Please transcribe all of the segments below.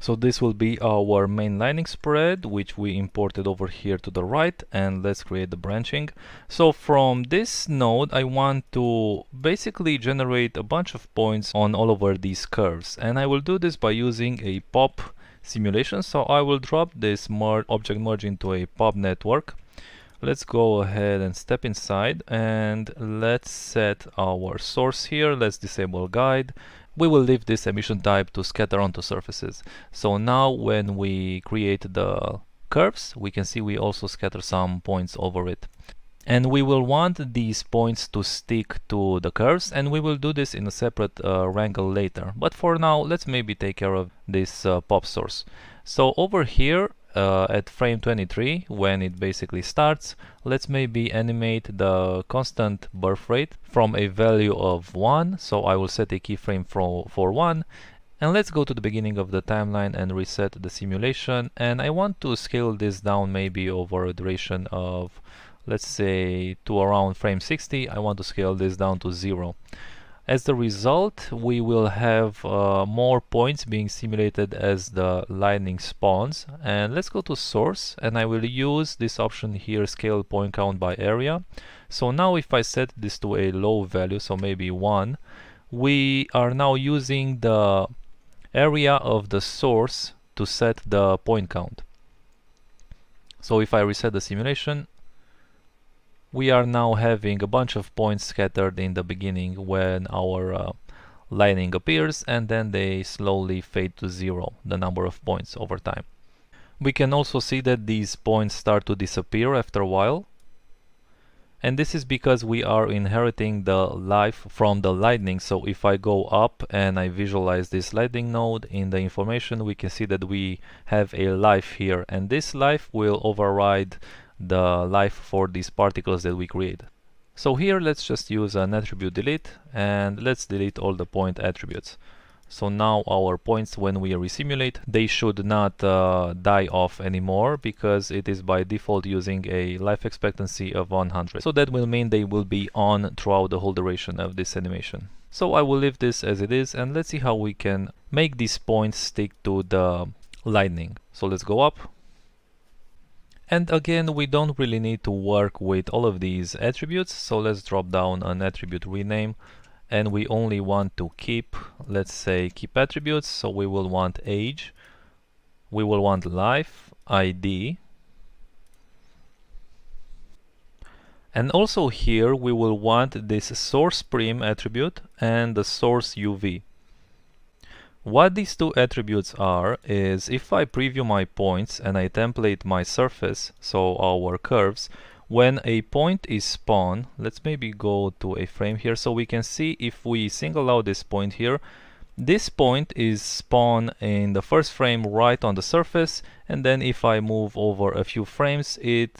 So this will be our main lining spread, which we imported over here to the right, and let's create the branching. So from this node, I want to basically generate a bunch of points on all over these curves, and I will do this by using a pop simulation. So I will drop this object merge into a pop network. Let's go ahead and step inside, and let's set our source here. Let's disable guide. We will leave this emission type to scatter onto surfaces. So now when we create the curves, we can see we also scatter some points over it. And we will want these points to stick to the curves, and we will do this in a separate wrangle later. But for now, let's maybe take care of this pop source. So over here, at frame 23, when it basically starts, let's maybe animate the constant birth rate from a value of 1. So I will set a keyframe for 1, and let's go to the beginning of the timeline and reset the simulation. And I want to scale this down maybe over a duration of, let's say, to around frame 60. I want to scale this down to 0. As the result, we will have more points being simulated as the lightning spawns. And let's go to source, and I will use this option here, scale point count by area. So now if I set this to a low value, so maybe 1, we are now using the area of the source to set the point count. So if I reset the simulation, we are now having a bunch of points scattered in the beginning when our lightning appears, and then they slowly fade to 0, the number of points over time. We can also see that these points start to disappear after a while, and this is because we are inheriting the life from the lightning. So if I go up and I visualize this lightning node in the information, we can see that we have a life here, and this life will override the life for these particles that we create. So here let's just use an attribute delete, and let's delete all the point attributes. So now our points, when we resimulate, they should not die off anymore, because it is by default using a life expectancy of 100. So that will mean they will be on throughout the whole duration of this animation. So I will leave this as it is, and let's see how we can make these points stick to the lightning. So let's go up. And again, we don't really need to work with all of these attributes, so let's drop down an attribute rename, and we only want to keep, let's say, keep attributes. So we will want age, we will want life, ID, and also here we will want this source prim attribute and the source UV. What these two attributes are is, if I preview my points and I template my surface, so our curves, when a point is spawned, let's maybe go to a frame here, so we can see if we single out this point here, this point is spawned in the first frame right on the surface, and then if I move over a few frames, it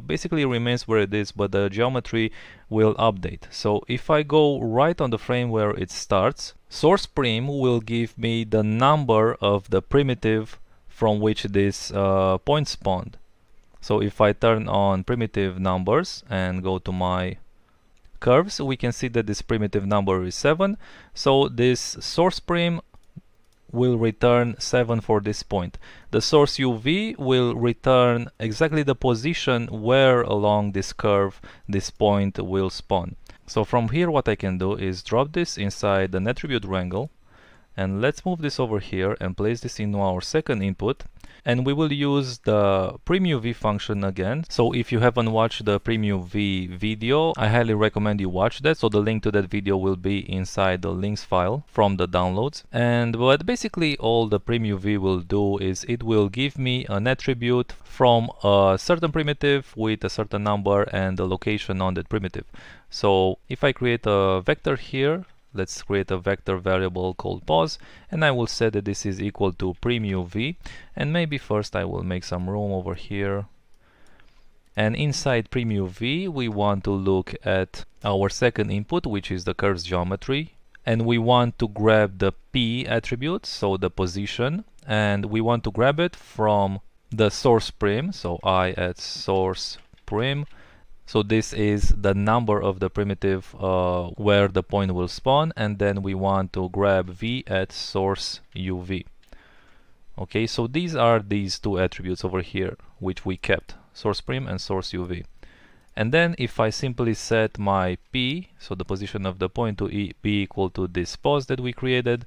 basically remains where it is, but the geometry will update. So if I go right on the frame where it starts, source prim will give me the number of the primitive from which this point spawned. So if I turn on primitive numbers and go to my curves, we can see that this primitive number is 7. So this source prim will return 7 for this point. The source UV will return exactly the position where along this curve this point will spawn. So from here, what I can do is drop this inside an attribute wrangle, and let's move this over here and place this into our second input, and we will use the premuv function again. So if you haven't watched the premuv video, I highly recommend you watch that. So the link to that video will be inside the links file from the downloads. And what basically all the premuv will do is it will give me an attribute from a certain primitive with a certain number and the location on that primitive. So if I create a vector here, let's create a vector variable called pause, and I will say that this is equal to premuv, and maybe first I will make some room over here, and inside premuv we want to look at our second input, which is the curve's geometry, and we want to grab the p attribute, so the position, and we want to grab it from the source prim, so I at source prim. So this is the number of the primitive where the point will spawn, and then we want to grab v at source uv. Okay, so these are these two attributes over here which we kept, source prim and source UV. And then if I simply set my P, so the position of the point, to be equal to this pose that we created,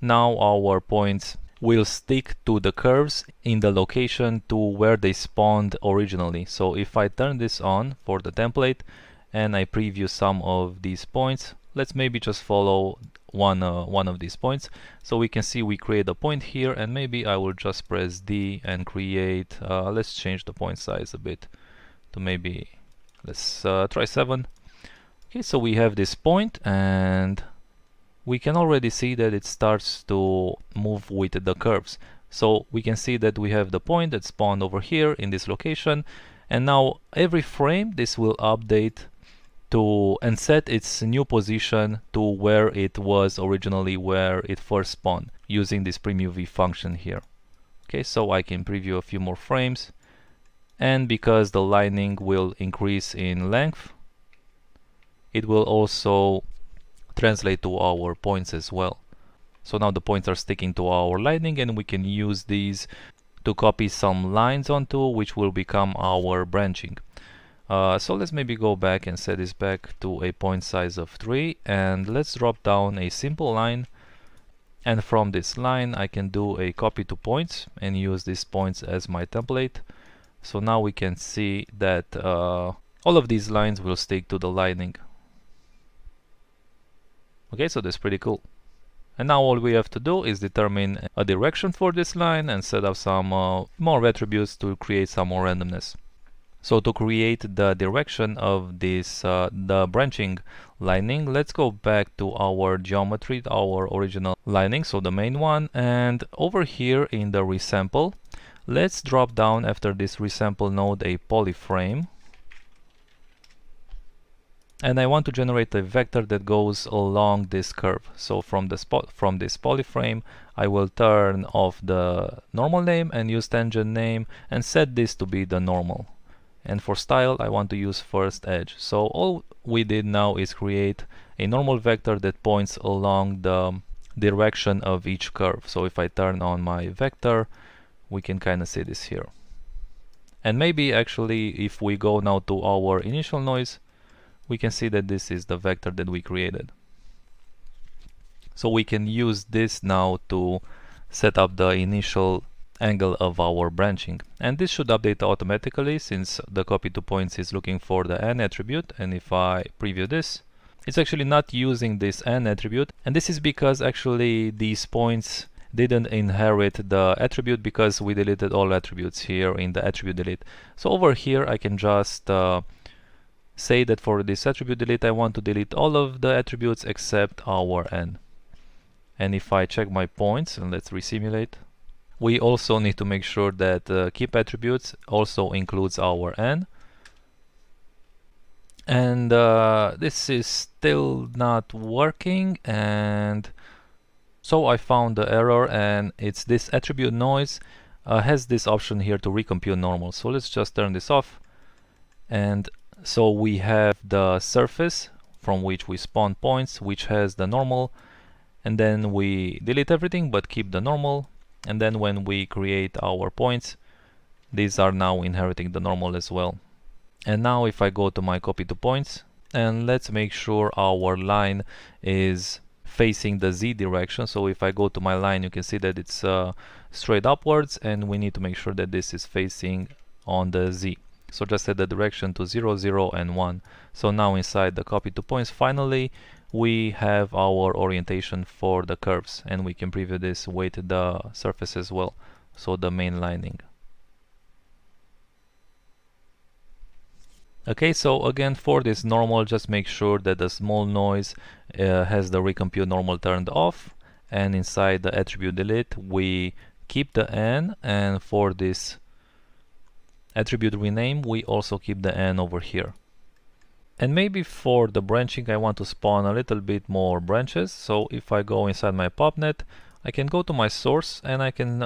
now our points will stick to the curves in the location to where they spawned originally. So if I turn this on for the template and I preview some of these points, let's maybe just follow one of these points. So we can see we create a point here, and maybe I will just press D and create, let's change the point size a bit to maybe, let's try 7. Okay, so we have this point, and we can already see that it starts to move with the curves. So we can see that we have the point that spawned over here in this location, and now every frame this will update to and set its new position to where it was originally, where it first spawned, using this primUV function here. Okay, so I can preview a few more frames, and because the lining will increase in length, it will also translate to our points as well. So now the points are sticking to our lining, and we can use these to copy some lines onto, which will become our branching. So let's maybe go back and set this back to a point size of 3, and let's drop down a simple line, and from this line I can do a copy to points and use these points as my template. So now we can see that all of these lines will stick to the lining. Okay, so that's pretty cool. And now all we have to do is determine a direction for this line and set up some more attributes to create some more randomness. So to create the direction of this the branching lining, let's go back to our geometry, our original lining, so the main one, and over here in the resample, let's drop down after this resample node a polyframe. And I want to generate a vector that goes along this curve. So from this polyframe, I will turn off the normal name and use tangent name and set this to be the normal. And for style, I want to use first edge. So all we did now is create a normal vector that points along the direction of each curve. So if I turn on my vector, we can kind of see this here. And maybe actually if we go now to our initial noise, we can see that this is the vector that we created. So we can use this now to set up the initial angle of our branching, and this should update automatically since the copy to points is looking for the n attribute. And if I preview this, it's actually not using this n attribute, and this is because actually these points didn't inherit the attribute because we deleted all attributes here in the attribute delete. So over here I can just say that for this attribute delete I want to delete all of the attributes except our n. And if I check my points, and let's resimulate, we also need to make sure that keep attributes also includes our n. And this is still not working, and so I found the error, and it's this attribute noise has this option here to recompute normal. So let's just turn this off, and so we have the surface from which we spawn points, which has the normal, and then we delete everything but keep the normal. And then when we create our points, these are now inheriting the normal as well. And now if I go to my copy to points, and let's make sure our line is facing the z direction. So if I go to my line, you can see that it's straight upwards, and we need to make sure that this is facing on the z. So just set the direction to 0, 0 and 1. So now inside the copy to points, finally we have our orientation for the curves, and we can preview this with the surface as well, so the main lining. Okay, so again for this normal, just make sure that the small noise has the recompute normal turned off, and inside the attribute delete we keep the n, and for this attribute rename we also keep the n over here. And maybe for the branching I want to spawn a little bit more branches. So if I go inside my popnet, I can go to my source and I can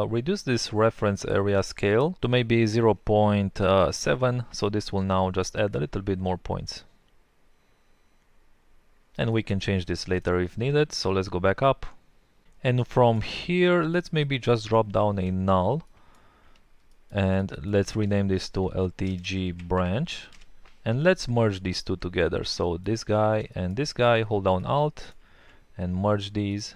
reduce this reference area scale to maybe 0.7. So this will now just add a little bit more points. And we can change this later if needed. So let's go back up. And from here, let's maybe just drop down a null, and let's rename this to LTG branch, and let's merge these two together. So this guy and this guy, hold down Alt and merge these,